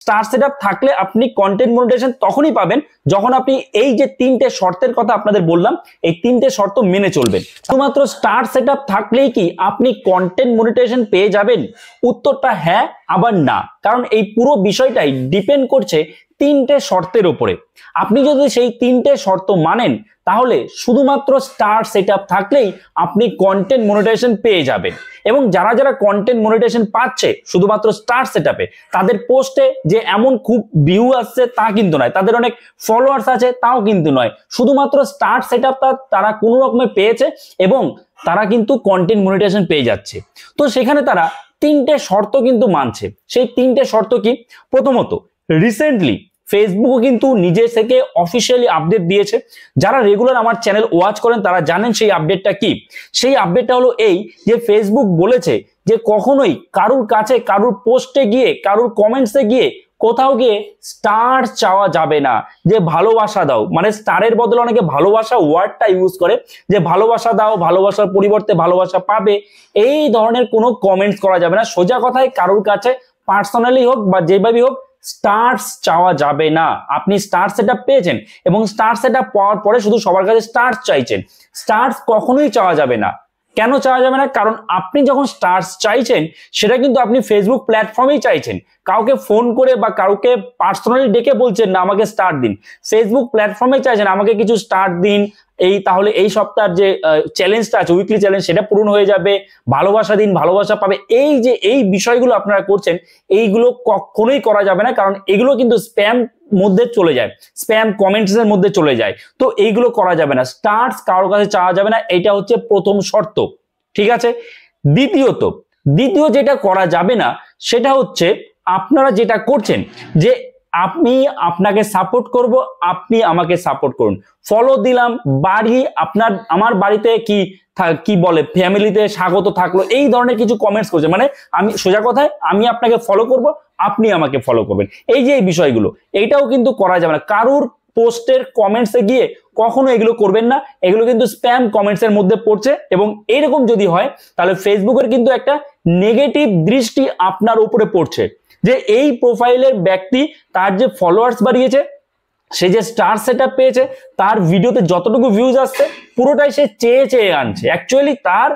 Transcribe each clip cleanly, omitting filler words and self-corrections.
Star setup থাকলে আপনি content monetization তখনই পাবেন যখন আপনি এই যে তিনটে শর্তের কথা আপনাদের বললাম এই তিনটে শর্ত মেনে চলবেন। শুধুমাত্র স্টার সেটআপ থাকলেই কি আপনি কন্টেন্ট মনিটাইজেশন পেয়ে যাবেন? উত্তরটা হ্যাঁ আবার না, কারণ এই পুরো বিষয়টাই ডিপেন্ড করছে তিনটে শর্তের উপরে। আপনি যদি সেই তিনটে শর্ত মানেন তাহলে শুধুমাত্র স্টার সেটআপ থাকলেই আপনি কন্টেন্ট মনিটাইজেশন পেয়ে যাবেন। এবং যারা যারা কন্টেন্ট মনিটাইজেশন পাচ্ছে শুধুমাত্র স্টার সেটআপে, তাদের পোস্টে যে এমন খুব ভিউ আসছে তা কিন্তু নয়, তাদের অনেক ফলোয়ার্স আছে তাও কিন্তু নয়, শুধুমাত্র স্টার সেটআপটা তারা কোনো রকমে পেয়েছে এবং তারা কিন্তু কন্টেন্ট মনিটাইজেশন পেয়ে যাচ্ছে। তো সেখানে তারা তিনটে শর্ত কিন্তু মানছে। সেই তিনটে শর্ত কি? প্রথমত, রিসেন্টলি ফেসবুকও কিন্তু নিজে থেকে অফিসিয়ালি আপডেট দিয়েছে। যারা রেগুলার আমার চ্যানেল ওয়াচ করেন তারা জানেন সেই আপডেটটা কি। সেই আপডেটটা হলো এই যে ফেসবুক বলেছে যে কখনোই কারুর কাছে, কারুর পোস্টে গিয়ে, কারুর কমেন্টসে গিয়ে কোথাও গিয়ে স্টার চাওয়া যাবে না, যে ভালোবাসা দাও, মানে স্টারের বদলে অনেকে ভালোবাসা ওয়ার্ডটা ইউজ করে, যে ভালোবাসা দাও, ভালোবাসার পরিবর্তে ভালোবাসা পাবে, এই ধরনের কোনো কমেন্টস করা যাবে না। সোজা কথায় কারুর কাছে পার্সোনালি হোক বা যেভাবেই হোক স্টার্স চাওয়া যাবে না। আপনি স্টার সেটআপ পেয়েছেন এবং স্টার সেটআপ পাওয়ার পরে শুধু সবার কাছে স্টার্স চাইছেন, স্টার্স কখনোই চাওয়া যাবে না। কেন চাওয়া যাবে না? কারণ আপনি যখন স্টার্স চাইছেন সেটা কিন্তু আপনি ফেসবুক প্ল্যাটফর্মেই চাইছেন, কাউকে ফোন করে বা কাউকে পার্সোনালি ডেকে বলছেন না আমাকে স্টার দিন। ফেসবুক প্ল্যাটফর্মে চাইছেন আমাকে কিছু স্টার দিন, এই তাহলে এই সপ্তাহের যে চ্যালেঞ্জটা আছে, উইকলি চ্যালেঞ্জ, সেটা পূরণ হয়ে যাবে, ভালোবাসা দিন, ভালোবাসা পাবে। এই যে এই বিষয়গুলো আপনারা করছেন, এইগুলো কখনোই করা যাবে না, কারণ এগুলো কিন্তু স্প্যাম মধ্যে চলে যায়, স্প্যাম কমেন্টস এর মধ্যে চলে যায়। তো এইগুলো করা যাবে না, স্টার্স কারোর কাছে চাওয়া যাবে না, এটা হচ্ছে প্রথম শর্ত। ঠিক আছে। দ্বিতীয় যেটা করা যাবে না সেটা হচ্ছে আপনারা যেটা করছেন যে আমি আপনাকে সাপোর্ট করব, আপনি আমাকে সাপোর্ট করুন, ফলো দিলাম, বাড়ি আপনার আমার বাড়িতে কি বলে ফ্যামিলিতে স্বাগত থাকলো, এই ধরনের কিছু কমেন্টস করছে। মানে আমি সোজা কথায় আমি আপনাকে ফলো করব, আপনি আমাকে ফলো করবেন, এই যে এই বিষয়গুলো, এইটাও কিন্তু করা যাবে না। কারুর পোস্টের কমেন্টসে গিয়ে কখনো এগুলো করবেন না, এগুলো কিন্তু স্প্যাম কমেন্টস এর মধ্যে পড়ছে। এবং এইরকম যদি হয় তাহলে ফেসবুকের কিন্তু একটা নেগেটিভ দৃষ্টি আপনার উপরে পড়ছে, যে এই প্রোফাইলের ব্যক্তি তার যে ফলোয়ার্স বাড়িয়েছে, সে যে স্টার সেটআপ পেয়েছে, তার ভিডিওতে যতটুকু ভিউজ আসছে পুরোটাই সে চেয়ে চেয়ে আনছে। অ্যাকচুয়ালি তার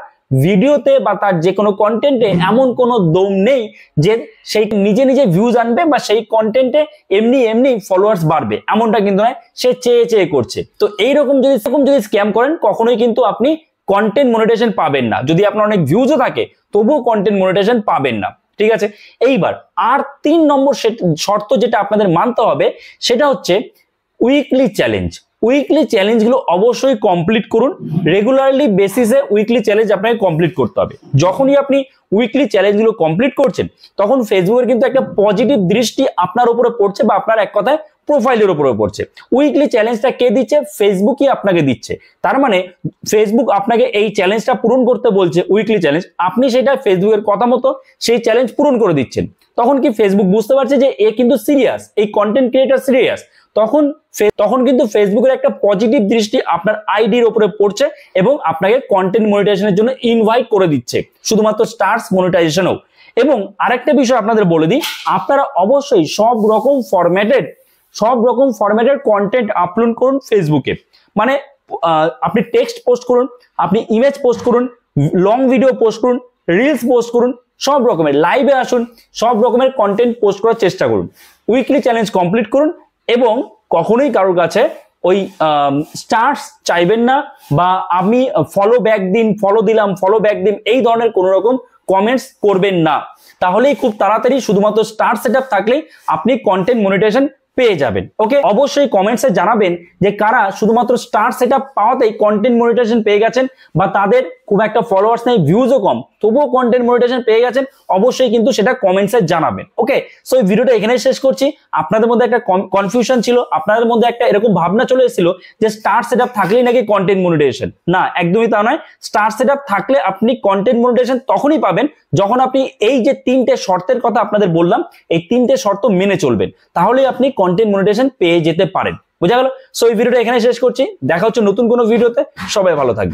ভিডিওতে বা তার যে কোনো কন্টেন্টে এমন কোনো দম নেই যে সেই নিজে নিজে ভিউজ আনবে বা সেই কন্টেন্টে এমনি এমনি ফলোয়ার্স বাড়বে, এমনটা কিন্তু নয়, সে চেয়ে চেয়ে করছে। তো এইরকম যদি স্ক্যাম করেন কখনোই কিন্তু আপনি কন্টেন্ট মনিটাইজেশন পাবেন না। যদি আপনার অনেক ভিউজও থাকে তবুও কন্টেন্ট মনিটাইজেশন পাবেন না। ঠিক আছে। এইবার আর 3 নম্বর শর্ত যেটা আপনাদের মানতে হবে সেটা হচ্ছে উইকলি চ্যালেঞ্জ। উইকলি চ্যালেঞ্জগুলো অবশ্যই কমপ্লিট করুন। রেগুলারলি বেসিসে উইকলি চ্যালেঞ্জ আপনাকে কমপ্লিট করতে হবে। যখনই আপনি উইকলি চ্যালেঞ্জগুলো কমপ্লিট করছেন তখন ফেসবুকের কিন্তু একটা পজিটিভ দৃষ্টি আপনার উপরে পড়ছে, বা আপনার এক কথায় প্রোফাইলের উপরে পড়ছে। উইকলি চ্যালেঞ্জটা কে দিচ্ছে? ফেসবুকই আপনাকে দিচ্ছে। তার মানে ফেসবুক আপনাকে এই চ্যালেঞ্জটা পূরণ করতে বলছে, উইকলি চ্যালেঞ্জ, আপনি সেটা ফেসবুকের কথা মতো সেই চ্যালেঞ্জ পূরণ করে দিচ্ছেন। তখন কি ফেসবুক বুঝতে পারছে যে এ কিন্তু সিরিয়াস, এই কন্টেন্ট ক্রিয়েটর সিরিয়াস। তখন কিন্তু ফেসবুকের একটা পজিটিভ দৃষ্টি আপনার আইডির উপরে পড়ছে এবং আপনাকে কন্টেন্ট মনিটাইজেশনের জন্য ইনভাইট করে দিচ্ছে, শুধুমাত্র স্টার্স মনিটাইজেশনও। এবং আরেকটা বিষয় আপনাদের বলে দিই, আপনারা অবশ্যই সব রকম ফরম্যাটের কন্টেন্ট আপলোড করুন ফেসবুকে। মানে আপনি টেক্সট পোস্ট করুন, আপনি ইমেজ পোস্ট করুন, লং ভিডিও পোস্ট করুন, রিলস পোস্ট করুন, সব রকমের লাইভে আসুন, সব রকমের কন্টেন্ট পোস্ট করার চেষ্টা করুন। উইকলি চ্যালেঞ্জ কমপ্লিট করুন এবং কখনোই কারোর কাছে ওই স্টার্স চাইবেন না, বা আমি ফলো ব্যাক দিন, ফলো দিলাম, ফলো ব্যাক দিন, এই ধরনের কোনো রকম কমেন্টস করবেন না। তাহলেই খুব তাড়াতাড়ি শুধুমাত্র স্টার সেটআপ থাকলেই আপনি কন্টেন্ট মনিটাইজেশন পেয়ে যাবেন। ওকে, অবশ্যই কমেন্টসে জানাবেন যে কারা শুধুমাত্র স্টার সেটআপ পাওয়াতেই কন্টেন্ট মনিটাইজেশন পেয়ে গেছেন, বা তাদের খুব একটা ফলোয়ার্স নেই, ভিউজও কম, তবুও কন্টেন্ট মনিটাইজেশন পেয়ে গেছেন। অবশ্যই কিন্তু সেটা কমেন্টসে জানাবেন। ওকে, সো এই ভিডিওটা এখানেই শেষ করছি। আপনাদের মধ্যে একটা কনফিউশন ছিল, আপনাদের মধ্যে একটা এরকম ভাবনা চলে এসেছিল যে স্টার সেটআপ থাকলেই নাকি কন্টেন্ট মনিটাইজেশন। না, একদমই তা নয়। স্টার সেটআপ থাকলে আপনি কন্টেন্ট মনিটাইজেশন তখনই পাবেন যখন আপনি এই যে 3টে শর্তের কথা আপনাদের বললাম, এই 3টে শর্ত মেনে চলবেন, তাহলেই আপনি কন্টেন্ট মনিটাইজেশন পেয়ে যেতে পারেন। বোঝা গেল? সো এই ভিডিওটা এখানে শেষ করছি। দেখা হচ্ছে নতুন কোনো ভিডিওতে। সবাই ভালো থাকবে।